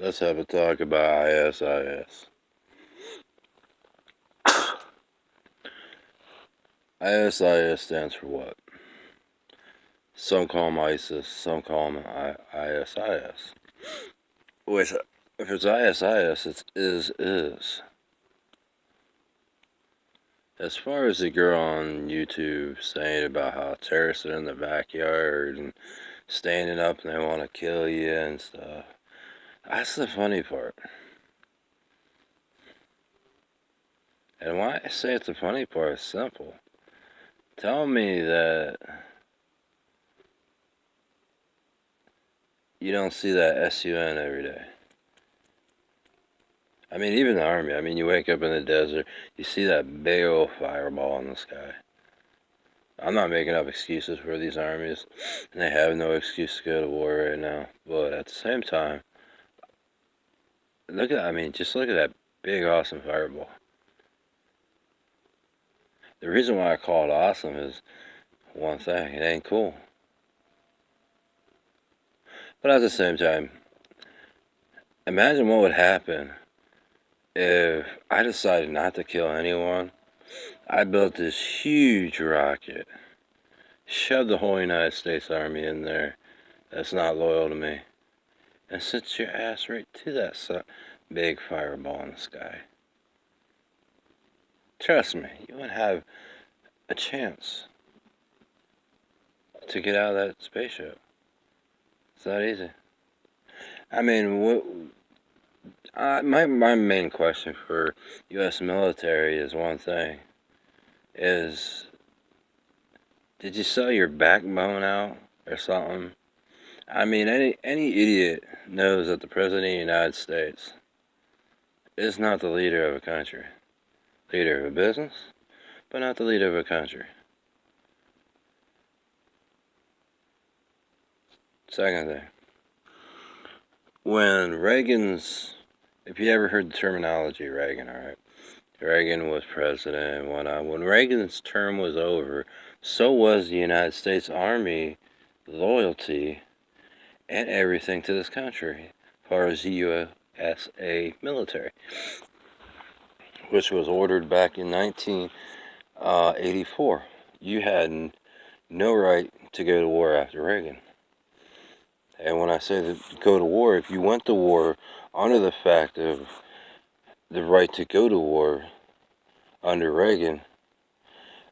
Let's have a talk about ISIS. ISIS stands for what? Some call them ISIS, some call them ISIS. Which, if it's ISIS, it's is. As far as the girl on YouTube saying about how terrorists are in the backyard and standing up and they want to kill you and stuff, that's the funny part. And why I say it's the funny part is simple. Tell me that you don't see that SUN every day. I mean, even the army. I mean, you wake up in the desert, you see that big old fireball in the sky. I'm not making up excuses for these armies, and they have no excuse to go to war right now. But at the same time, just look at that big, awesome fireball. The reason why I call it awesome is one thing: it ain't cool. But at the same time, imagine what would happen if I decided not to kill anyone. I built this huge rocket, shoved the whole United States Army in there that's not loyal to me, and sent your ass right to that big fireball in the sky. Trust me, you wouldn't have a chance to get out of that spaceship. It's that easy. I mean, my main question for U.S. military is one thing: is did you sell your backbone out or something? I mean, any idiot knows that the President of the United States is not the leader of a country. Leader of a business, but not the leader of a country. Second thing, when if you ever heard the terminology Reagan, alright? Reagan was president and whatnot. When Reagan's term was over, so was the United States Army loyalty and everything to this country, as far as the USA military, which was ordered back in 1984. You had no right to go to war after Reagan. And when I say that go to war, if you went to war under the fact of the right to go to war under Reagan,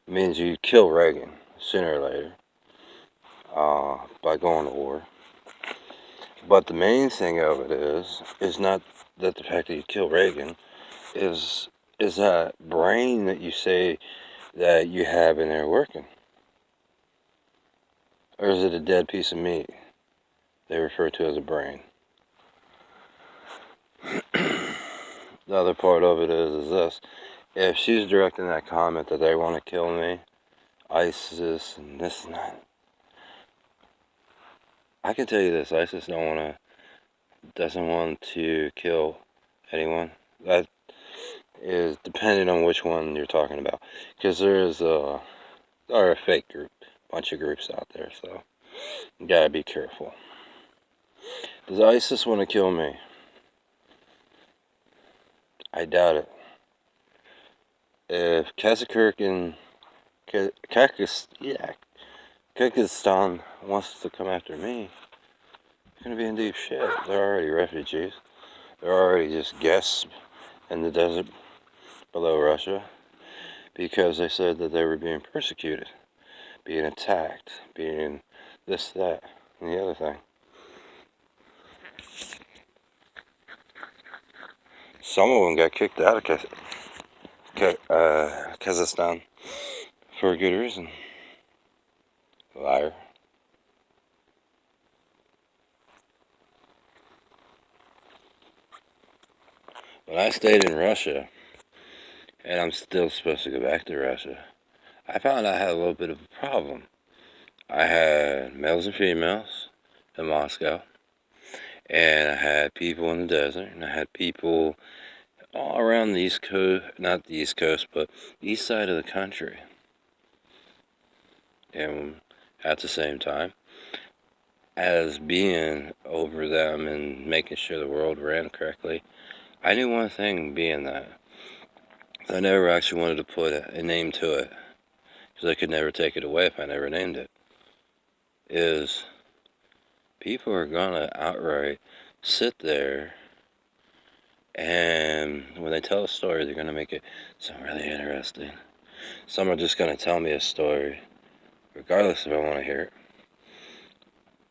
it means you kill Reagan sooner or later by going to war. But the main thing of it is not that the fact that you kill Reagan, is that brain that you say that you have in there working? Or is it a dead piece of meat they refer to as a brain? The other part of it is this: if she's directing that comment that they want to kill me, ISIS and this and that, I can tell you this: ISIS doesn't want to kill anyone. That is depending on which one you're talking about, because there are a fake group, bunch of groups out there, so you gotta be careful. Does ISIS want to kill me? I doubt it. If Kyrgyzstan wants to come after me, it's gonna be in deep shit. They're already refugees. They're already just guests in the desert below Russia, because they said that they were being persecuted, being attacked, being this, that, and the other thing. Some of them got kicked out of Kazakhstan for a good reason. Liar. When I stayed in Russia, and I'm still supposed to go back to Russia, I found I had a little bit of a problem. I had males and females in Moscow, and I had people in the desert, and I had people all around the East Coast, not the East Coast, but the east side of the country. And at the same time, as being over them and making sure the world ran correctly, I knew one thing being that I never actually wanted to put a name to it, because I could never take it away if I never named it, is people are gonna outright sit there and when they tell a story, they're gonna make it sound really interesting. Some are just gonna tell me a story, regardless if I want to hear it,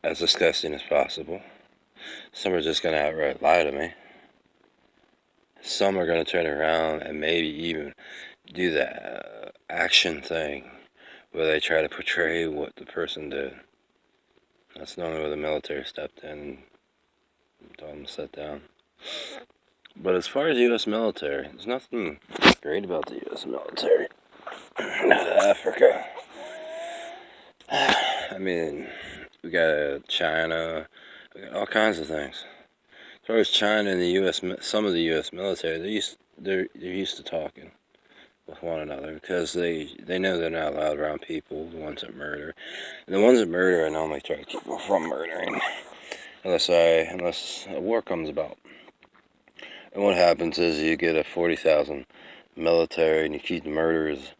as disgusting as possible. Some are just gonna outright lie to me. Some are gonna turn around and maybe even do that action thing where they try to portray what the person did. That's normally where the military stepped in and told them to sit down. But as far as the U.S. military, there's nothing great about the U.S. military. Not Africa. I mean, we got China, we got all kinds of things. As far as China and the U.S., some of the U.S. military, they're used to talking with one another because they know they're not allowed around people, the ones that murder. And the ones that murder, I normally try to keep them from murdering, unless a war comes about. And what happens is you get a 40,000 military and you keep the murderers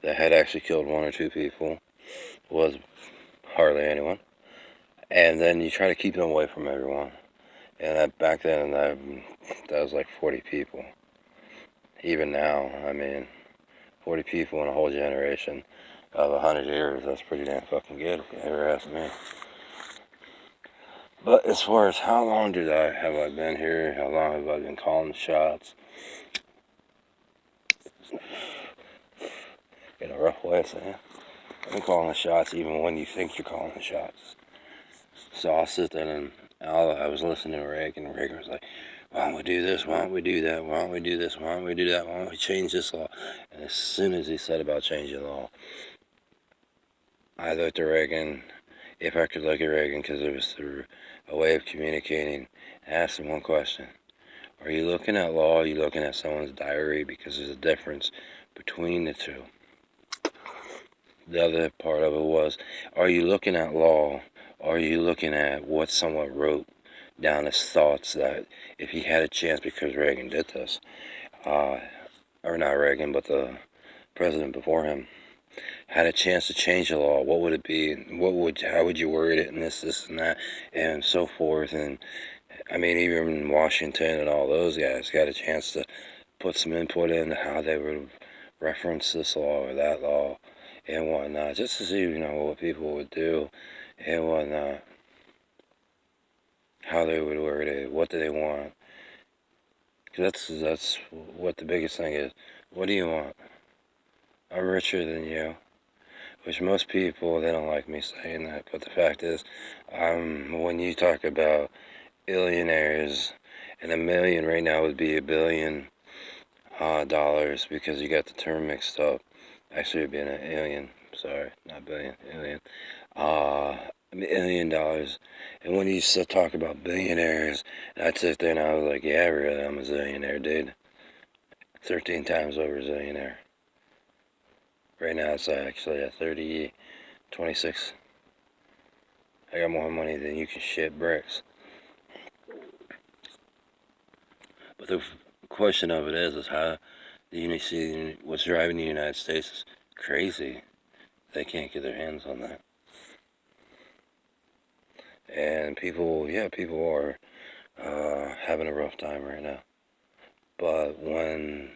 that had actually killed one or two people, was hardly anyone, and then you try to keep them away from everyone. And back then, that was like 40 people. Even now, I mean, 40 people in a whole generation of 100 years, that's pretty damn fucking good, if you ever ask me. But as far as how long have I been here, how long have I been calling shots, in a rough way of saying, I've been calling the shots even when you think you're calling the shots. So I'll sit there and I was listening to Reagan, and Reagan was like, why don't we do this, why don't we do that, why don't we do this, why don't we do that, why don't we change this law? And as soon as he said about changing the law, I looked at Reagan, if I could look at Reagan, because it was through a way of communicating, and asked him one question. Are you looking at law, or are you looking at someone's diary? Because there's a difference between the two. The other part of it was, are you looking at law, or are you looking at what someone wrote down as thoughts that if he had a chance, because Reagan did this, or not Reagan, but the president before him, had a chance to change the law, what would it be? How would you word it, and this, and that, and so forth. And I mean, even Washington and all those guys got a chance to put some input into how they would reference this law or that law and whatnot, just to see, what people would do and whatnot, how they would word it, what do they want. Because that's what the biggest thing is. What do you want? I'm richer than you. Which most people, they don't like me saying that, but the fact is, when you talk about billionaires, and a million right now would be $1 billion, because you got the term mixed up. Actually, it'd be an alien. Sorry, not billion, alien. $1 million. And when you talk about billionaires, I'd sit there and I was like, yeah, really, I'm a zillionaire, dude. 13 times over zillionaire. Right now it's actually at 30, 26. I got more money than you can shit bricks. But the question of it is how what's driving the United States is crazy. They can't get their hands on that. And people are having a rough time right now. But when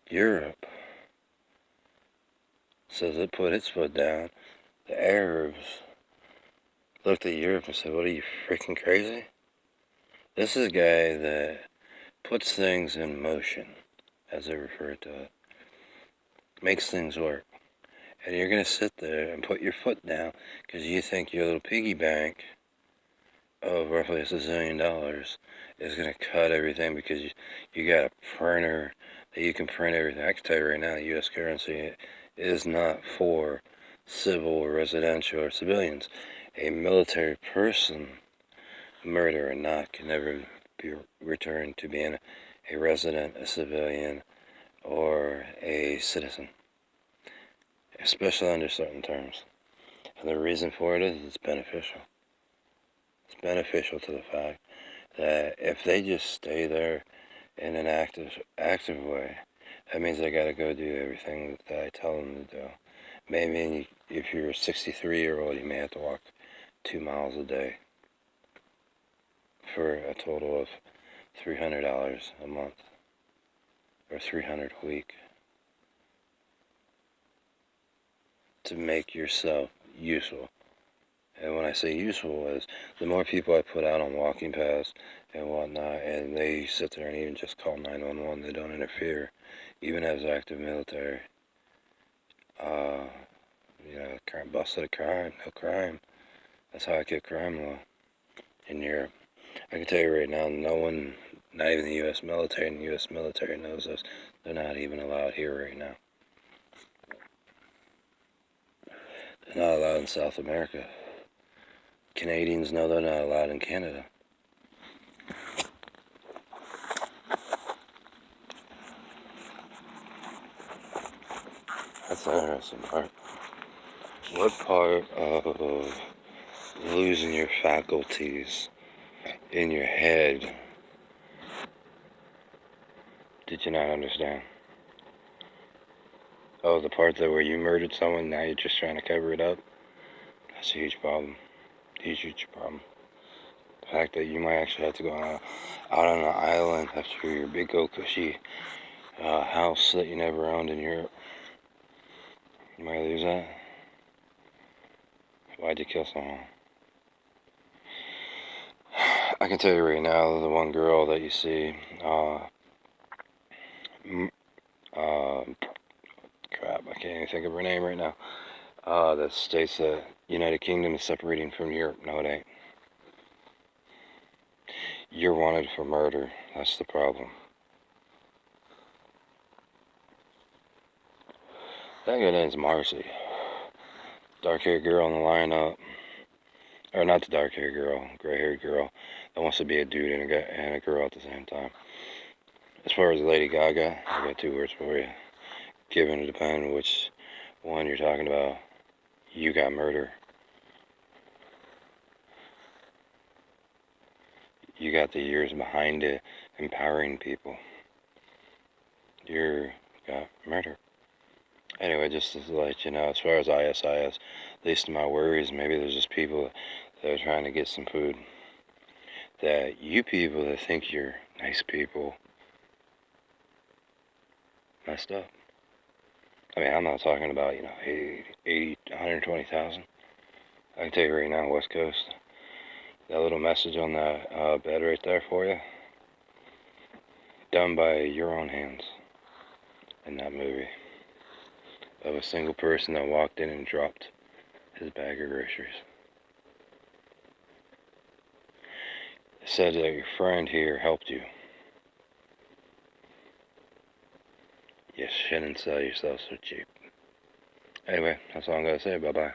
Europe says it put its foot down, the Arabs looked at Europe and said, what, are you freaking crazy? This is a guy that puts things in motion, as they refer to it. Makes things work. And you're going to sit there and put your foot down because you think your little piggy bank of roughly $1 zillion is going to cut everything because you got a printer that you can print everything. I can tell you right now, U.S. currency is not for civil or residential or civilians. A military person, murder or not, can never be returned to being a resident, a civilian, or a citizen, especially under certain terms. And the reason for it is it's beneficial. It's beneficial to the fact that if they just stay there in an active way, that means they got to go do everything that I tell them to do. Maybe if you're a 63-year-old, you may have to walk 2 miles a day for a total of $300 a month or $300 a week to make yourself useful. And when I say useful, is the more people I put out on walking paths and whatnot, and they sit there and even just call 911, they don't interfere, even as active military. Busted a crime, no crime. That's how I keep crime low in Europe. I can tell you right now, no one, not even the U.S. military, and the U.S. military knows this. They're not even allowed here right now. They're not allowed in South America. Canadians know they're not allowed in Canada. That's the interesting part. What part of losing your faculties in your head did you not understand? Oh, the part that where you murdered someone, now you're just trying to cover it up? That's a huge problem. Huge problem. The fact that you might actually have to go out on an island after your big old cushy house that you never owned in Europe. You might lose that. Why'd you kill someone? I can tell you right now, the one girl that you see, crap, I can't even think of her name right now, that states that United Kingdom is separating from Europe. No, it ain't. You're wanted for murder. That's the problem. That guy name's Marcy. Dark-haired girl in the lineup. Or not the dark-haired girl, gray-haired girl that wants to be a dude and a girl at the same time. As far as Lady Gaga, I got 2 words for you. Given it depends which one you're talking about. You got murder. You got the years behind it, empowering people. You got murder. Anyway, just to let you know, as far as ISIS, at least my worries, maybe there's just people that are trying to get some food. That you people that think you're nice people messed up. I mean, I'm not talking about, 80, 120,000. I can tell you right now, West Coast, that little message on that bed right there for you, done by your own hands in that movie, of a single person that walked in and dropped his bag of groceries. It said that your friend here helped you. You shouldn't sell yourself so cheap. Anyway, that's all I'm going to say. Bye-bye.